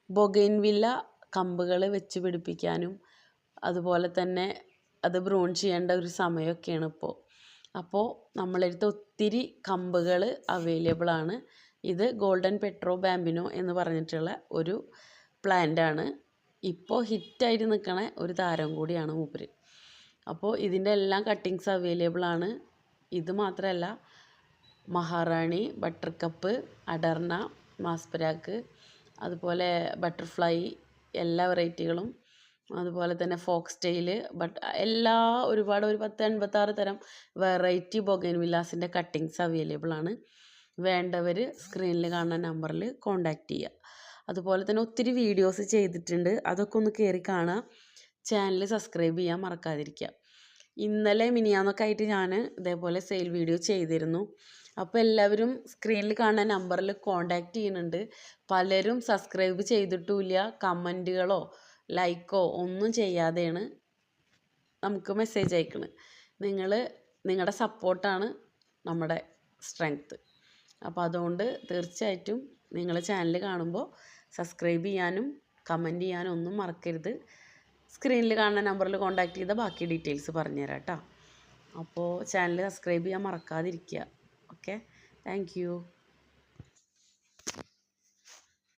ബൊഗെയിൻവില്ല കമ്പുകൾ വെച്ച് പിടിപ്പിക്കാനും അതുപോലെ തന്നെ അത് ബ്രൂൺ ചെയ്യേണ്ട ഒരു സമയമൊക്കെയാണ് ഇപ്പോൾ. അപ്പോൾ നമ്മളടുത്ത് ഒത്തിരി കമ്പുകൾ അവൈലബിൾ ആണ്. ഇത് ഗോൾഡൻ പെട്രോ ബാമ്പിനോ എന്ന് പറഞ്ഞിട്ടുള്ള ഒരു പ്ലാന്റാണ്. ഇപ്പോൾ ഹിറ്റായിട്ട് നിൽക്കണ ഒരു താരം കൂടിയാണ് മൂപ്പര്. അപ്പോൾ ഇതിൻ്റെ എല്ലാം കട്ടിങ്സ് അവൈലബിൾ ആണ്. ഇത് മാത്രമല്ല, മഹാറാണി, ബട്ടർകപ്പ്, അഡർണ, മാസ്പരാക്ക്, അതുപോലെ ബട്ടർഫ്ലൈ എല്ലാ വെറൈറ്റികളും, അതുപോലെ തന്നെ ഫോക്സ് ടെയിൽ, ഒരുപാട് ഒരു 10-86 തരം വെറൈറ്റി ബൊഗെയിൻവില്ലാസിൻ്റെ കട്ടിങ്സ് അവൈലബിൾ ആണ്. വേണ്ടവർ സ്ക്രീനിൽ കാണുന്ന നമ്പറിൽ കോൺടാക്റ്റ് ചെയ്യുക. അതുപോലെ തന്നെ ഒത്തിരി വീഡിയോസ് ചെയ്തിട്ടുണ്ട്, അതൊക്കെ ഒന്ന് കയറി കാണുക. ചാനൽ സബ്സ്ക്രൈബ് ചെയ്യാൻ മറക്കാതിരിക്കുക. ഇന്നലെ മിനിയാന്നൊക്കെ ആയിട്ട് ഞാൻ ഇതേപോലെ സെയിൽ വീഡിയോ ചെയ്തിരുന്നു. അപ്പോൾ എല്ലാവരും സ്ക്രീനിൽ കാണുന്ന നമ്പറിൽ കോൺടാക്റ്റ് ചെയ്യുന്നുണ്ട്. പലരും സബ്സ്ക്രൈബ് ചെയ്തിട്ടുമില്ല, കമൻറ്റുകളോ ലൈക്കോ ഒന്നും ചെയ്യാതെയാണ് നമുക്ക് മെസ്സേജ് അയക്കുന്നത്. നിങ്ങളുടെ സപ്പോർട്ടാണ് നമ്മുടെ സ്ട്രെങ്ത്ത്. അപ്പോൾ അതുകൊണ്ട് തീർച്ചയായിട്ടും നിങ്ങൾ ചാനൽ കാണുമ്പോൾ സബ്സ്ക്രൈബ് ചെയ്യാനും കമൻറ്റ് ചെയ്യാനും ഒന്നും മറക്കരുത്. സ്ക്രീനിൽ കാണുന്ന നമ്പറിൽ കോൺടാക്റ്റ് ചെയ്താൽ ബാക്കി ഡീറ്റെയിൽസ് പറഞ്ഞുതരാം കേട്ടോ. അപ്പോൾ ചാനൽ സബ്സ്ക്രൈബ് ചെയ്യാൻ മറക്കാതിരിക്കുക. Okay, thank you.